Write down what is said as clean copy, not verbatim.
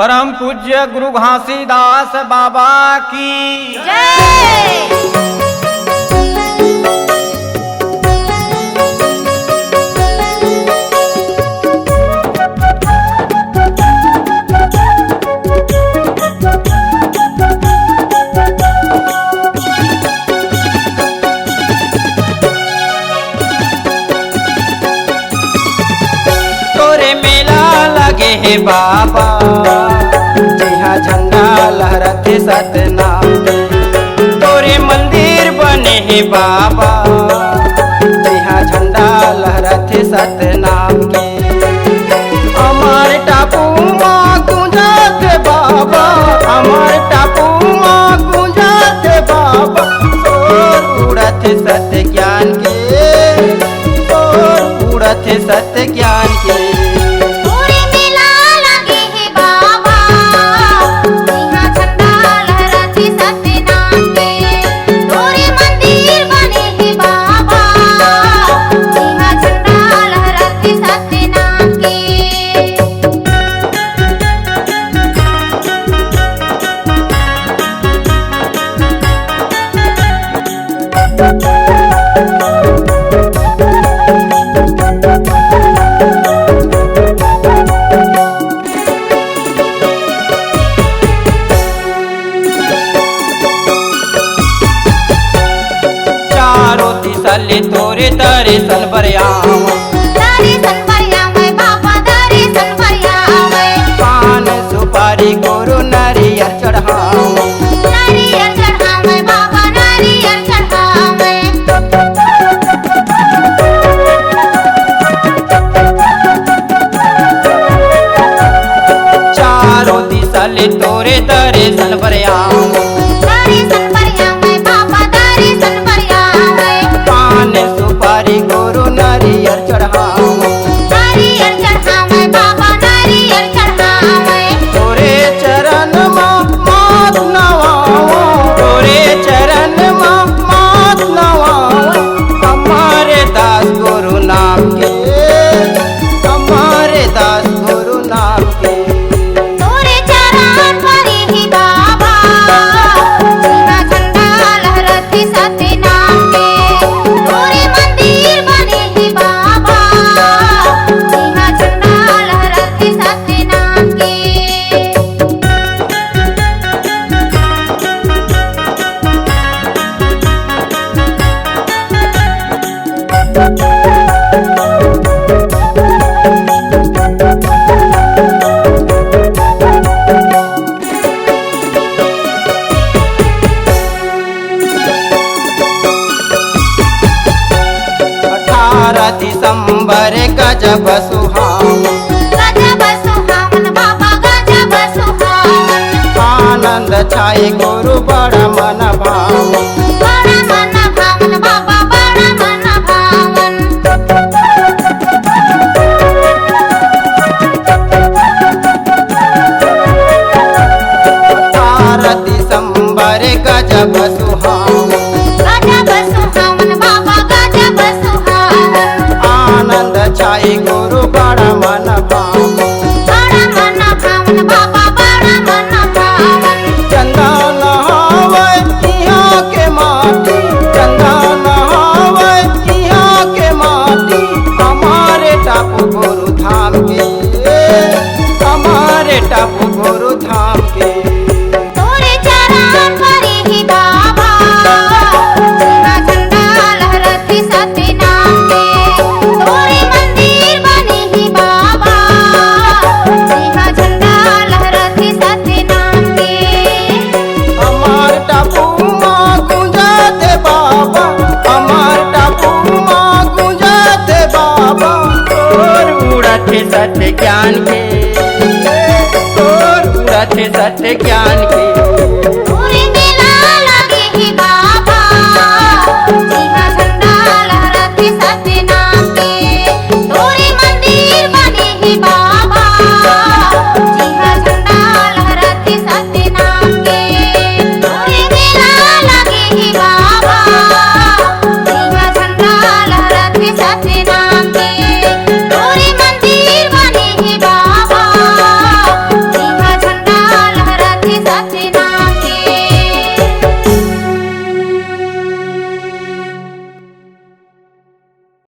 परम पूज्य गुरु घासीदास बाबा की जय। तोरे मेला लगे है बाबा जहाँ झंडा लहराते सतनाम के। तोरे मंदिर बने है बाबा जहाँ झंडा लहराते सतनाम के। हमारे टापू माँ गुंजाते बाबा, हमारे टापू माँ गुंजाते बाबा। शोर उड़ते सत्य ज्ञान के, शोर उड़ते सत्य ज्ञान के। पूरे मेला लगे है बाबा जहाँ झंडा लहराते सतनाम के। पूरे मंदिर बने है बाबा जहाँ झंडा लहराते सतनाम के। चारों दिशा तोरे दर्शन बरियाव, दर्शन बरियावे बाबा दर्शन बरियावे। पान सुपारी गुरु नारियल चढ़ाव। नारियल चढ़ावे बाबा नारियल चढ़ावे। चारों दिशा तोरे दर्शन बरियाव। दर्शन बरियावे बाबा दर्शन बरियावे। पान सुपारी गुरु नारियल चढ़ाव। नारियल चढ़ावे बाबा नारियल चढ़ावे। तोरे चरण मात नवाओ, तोरे चरण मात नवाओ। हमारे दास गुरु नाम के, हमारे दास गुरु नाम के। तोरे चरण परी ही बाबा जहाँ झंडा लहराते सतनाम के। तोरे मंदिर बने ही बाबा जहाँ झंडा लहराते सतनाम के। दिसंबर गजब सुहावन, गजब सुहावन बाबा गजब सुहावन। आनंद छाए गुरु बड़ा मन भावन। बड़ा मन भावन बाबा बड़ा मन भावन। 18 दिसंबर गजब सुहावन, गजब सुहावन बाबा गजब सुहावन। आनंद छाए गुरु बड़ा मन भावन। बड़ा मन भावन बाबा बड़ा मन भावन। चंदा नहावे यहाँ के माटी, चंदा नहावे यहाँ के माटी। हमारे टापू गुरु धाम के, हमारे टापू गुरु धाम के। तोरे चरण परी ही बाबा जहाँ झंडा लहराते सतनाम के। तोरे मंदिर बने ही बाबा जहाँ झंडा लहराते सतनाम के। हमार टापू माँ गुंजाते बाबा, हमार टापू माँ गुंजाते बाबा। शोर उड़ते सत्य ज्ञान के, शोर उड़ते सत्य ज्ञान के।